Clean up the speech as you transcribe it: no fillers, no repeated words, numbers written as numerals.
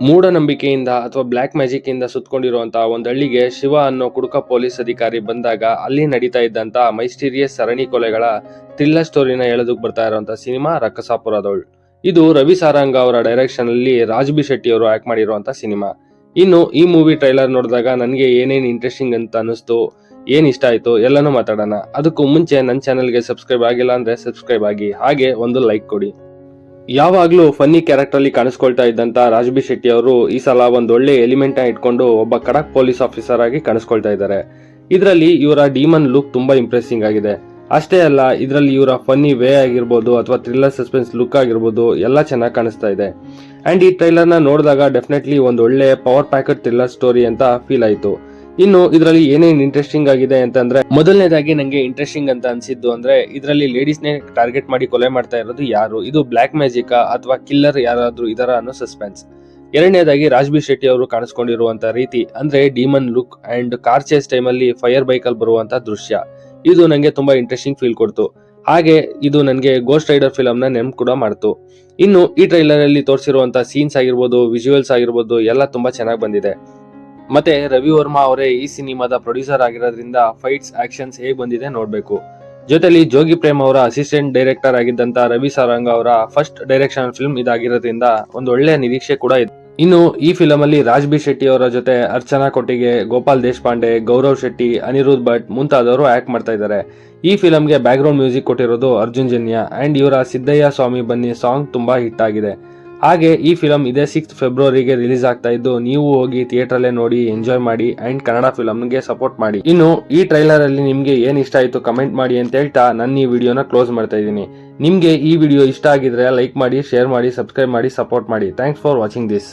ಮೂಢನಂಬಿಕೆಯಿಂದ ಅಥವಾ black magic ಇಂದ ಸುತ್ತಕೊಂಡಿರುವಂತಹ ಒಂದು ಹಳ್ಳಿಗೆ ಶಿವ ಅನ್ನೋ ಕುಡುಕ ಪೊಲೀಸ್ ಅಧಿಕಾರಿ ಬಂದಾಗ ಅಲ್ಲಿ ನಡೀತಾ ಇದ್ದಂತ ಮೈಸ್ಟೀರಿಯಸ್ ಸರಣಿ ಕೊಲೆಗಳ ಥ್ರಿಲ್ಲರ್ ಸ್ಟೋರಿನ ಹೇಳೋದಕ್ಕೆ ಬರ್ತಾ ಇರುವಂತಹ ಸಿನಿಮಾ ರಕ್ಕಸಾಪುರದವಳು. ಇದು ರವಿ ಸಾರಂಗ ಅವರ ಡೈರೆಕ್ಷನ್ ಅಲ್ಲಿ ರಾಜ್ ಬಿ ಶೆಟ್ಟಿ ಅವರು ಆಕ್ಟ್ ಮಾಡಿರುವಂತಹ ಸಿನಿಮಾ. ಇನ್ನು ಈ ಮೂವಿ ಟ್ರೈಲರ್ ನೋಡಿದಾಗ ನನಗೆ ಏನೇನ್ ಇಂಟ್ರೆಸ್ಟಿಂಗ್ ಅಂತ ಅನಿಸ್ತು, ಏನ್ ಇಷ್ಟ ಆಯ್ತು ಎಲ್ಲಾನು ಮಾತಾಡೋಣ. ಅದಕ್ಕೂ ಮುಂಚೆ ನನ್ನ ಚಾನೆಲ್ಗೆ ಸಬ್ಸ್ಕ್ರೈಬ್ ಆಗಿಲ್ಲ ಅಂದ್ರೆ ಸಬ್ಸ್ಕ್ರೈಬ್ ಆಗಿ, ಹಾಗೆ ಒಂದು ಲೈಕ್ ಕೊಡಿ. ಯಾವಾಗ್ಲೂ ಫನ್ನಿ ಕ್ಯಾರೆಕ್ಟರ್ ಅಲ್ಲಿ ಕಾಣಿಸ್ಕೊಳ್ತಾ ಇದ್ದಂತ ರಾಜ್ ಬಿ ಶೆಟ್ಟಿ ಅವರು ಈ ಸಲ ಒಂದ್ ಒಳ್ಳೆ ಎಲಿಮೆಂಟ್ ನ ಇಟ್ಕೊಂಡು ಒಬ್ಬ ಖಡಕ್ ಪೊಲೀಸ್ ಆಫೀಸರ್ ಆಗಿ ಕಾಣಿಸ್ಕೊಳ್ತಾ ಇದ್ದಾರೆ. ಇದರಲ್ಲಿ ಇವರ ಡೀಮನ್ ಲುಕ್ ತುಂಬಾ ಇಂಪ್ರೆಸಿಂಗ್ ಆಗಿದೆ. ಅಷ್ಟೇ ಅಲ್ಲ, ಇದರಲ್ಲಿ ಇವರ ಫನ್ನಿ ವೇ ಆಗಿರ್ಬೋದು ಅಥವಾ ಥ್ರಿಲ್ಲರ್ ಸಸ್ಪೆನ್ಸ್ ಲುಕ್ ಆಗಿರ್ಬೋದು ಎಲ್ಲ ಚೆನ್ನಾಗಿ ಕಾಣಿಸ್ತಾ ಇದೆ. ಅಂಡ್ ಈ ಟ್ರೈಲರ್ ನ ನೋಡಿದಾಗ ಡೆಫಿನೆಟ್ಲಿ ಒಂದು ಒಳ್ಳೆ ಪವರ್ ಪ್ಯಾಕೆಟ್ ಥ್ರಿಲ್ಲರ್ ಸ್ಟೋರಿ ಅಂತ ಫೀಲ್ ಆಯ್ತು. ಇನ್ನು ಇದರಲ್ಲಿ ಏನೇನ್ ಇಂಟ್ರೆಸ್ಟಿಂಗ್ ಆಗಿದೆ ಅಂತಂದ್ರೆ, ಮೊದಲನೇದಾಗಿ ನಂಗೆ ಇಂಟ್ರೆಸ್ಟಿಂಗ್ ಅಂತ ಅನ್ಸಿದ್ದು ಅಂದ್ರೆ ಇದರಲ್ಲಿ ಲೇಡೀಸ್ ನೇ ಟಾರ್ಗೆಟ್ ಮಾಡಿ ಕೊಲೆ ಮಾಡ್ತಾ ಇರೋದು ಯಾರು, ಇದು ಬ್ಲ್ಯಾಕ್ ಮ್ಯಾಜಿಕ್ ಅಥವಾ ಕಿಲ್ಲರ್ ಯಾರಾದ್ರೂ ಇದರ ಅನ್ನೋ ಸಸ್ಪೆನ್ಸ್. ಎರಡನೇದಾಗಿ ರಾಜ್ ಬಿ ಶೆಟ್ಟಿ ಅವರು ಕಾಣಿಸ್ಕೊಂಡಿರುವಂತ ರೀತಿ ಅಂದ್ರೆ demon look and car chase time ಅಲ್ಲಿ ಫೈರ್ ಬೈಕ್ ಅಲ್ಲಿ ಬರುವಂತ ದೃಶ್ಯ, ಇದು ನಂಗೆ ತುಂಬಾ ಇಂಟ್ರೆಸ್ಟಿಂಗ್ ಫೀಲ್ ಕೊಡ್ತು. ಹಾಗೆ ಇದು ನನಗೆ ಗೋಸ್ಟ್ ರೈಡರ್ ಫಿಲಂ ನ ನೆನಪು ಕೂಡ ಮಾಡ್ತು. ಇನ್ನು ಈ ಟ್ರೈಲರ್ ಅಲ್ಲಿ ತೋರಿಸಿರುವಂತ ಸೀನ್ಸ್ ಆಗಿರ್ಬೋದು, ವಿಜುವಲ್ಸ್ ಆಗಿರ್ಬೋದು ಎಲ್ಲ ತುಂಬಾ ಚೆನ್ನಾಗಿ ಬಂದಿದೆ. ಮತ್ತೆ ರವಿ ವರ್ಮಾ ಅವರೇ ಈ ಸಿನಿಮಾದ ಪ್ರೊಡ್ಯೂಸರ್ ಆಗಿರೋದ್ರಿಂದ ಫೈಟ್ಸ್ ಆಕ್ಷನ್ಸ್ ಹೇಗ್ ಬಂದಿದೆ ನೋಡ್ಬೇಕು. ಜೊತೆಲಿ ಜೋಗಿ ಪ್ರೇಮ್ ಅವರ ಅಸಿಸ್ಟೆಂಟ್ ಡೈರೆಕ್ಟರ್ ಆಗಿದ್ದಂತ ರವಿ ಸಾರಂಗ ಅವರ ಫಸ್ಟ್ ಡೈರೆಕ್ಷನ್ ಫಿಲ್ಮ್ ಇದಾಗಿರೋದ್ರಿಂದ ಒಂದು ಒಳ್ಳೆ ನಿರೀಕ್ಷೆ ಕೂಡ ಇದೆ. ಇನ್ನು ಈ ಫಿಲಂ ಅಲ್ಲಿ ರಾಜ್ ಬಿ ಶೆಟ್ಟಿ ಅವರ ಜೊತೆ ಅರ್ಚನಾ ಕೊಟ್ಟಿಗೆ, ಗೋಪಾಲ್ ದೇಶಪಾಂಡೆ, ಗೌರವ್ ಶೆಟ್ಟಿ, ಅನಿರುದ್ಧ್ ಭಟ್ ಮುಂತಾದವರು ಆಕ್ಟ್ ಮಾಡ್ತಾ ಇದ್ದಾರೆ. ಈ ಫಿಲಂಗೆ ಬ್ಯಾಕ್ ಗ್ರೌಂಡ್ ಮ್ಯೂಸಿಕ್ ಕೊಟ್ಟಿರೋದು ಅರ್ಜುನ್ ಜನ್ಯ ಅಂಡ್ ಇವರ ಸಿದ್ದಯ್ಯ ಸ್ವಾಮಿ ಬನ್ನಿ ಸಾಂಗ್ ತುಂಬಾ ಹಿಟ್ ಆಗಿದೆ. ಹಾಗೆ ಈ ಫಿಲಂ ಇದೇ 6 ಫೆಬ್ರವರಿಗೆ ರಿಲೀಸ್ ಆಗ್ತಾ ಇದ್ದು, ನೀವು ಹೋಗಿ ಥಿಯೇಟರ್ ಅಲ್ಲೇ ನೋಡಿ ಎಂಜಾಯ್ ಮಾಡಿ ಅಂಡ್ ಕನ್ನಡ ಫಿಲಂಗೆ ಸಪೋರ್ಟ್ ಮಾಡಿ. ಇನ್ನು ಈ ಟ್ರೈಲರ್ ಅಲ್ಲಿ ನಿಮ್ಗೆ ಏನ್ ಇಷ್ಟ ಆಯ್ತು ಕಮೆಂಟ್ ಮಾಡಿ ಅಂತ ಹೇಳ್ತಾ ನನ್ನ ಈ ವಿಡಿಯೋನ ಕ್ಲೋಸ್ ಮಾಡ್ತಾ ಇದ್ದೀನಿ. ನಿಮ್ಗೆ ಈ ವಿಡಿಯೋ ಇಷ್ಟ ಆಗಿದ್ರೆ ಲೈಕ್ ಮಾಡಿ, ಶೇರ್ ಮಾಡಿ, ಸಬ್ಸ್ಕ್ರೈಬ್ ಮಾಡಿ, ಸಪೋರ್ಟ್ ಮಾಡಿ. Thanks for watching this.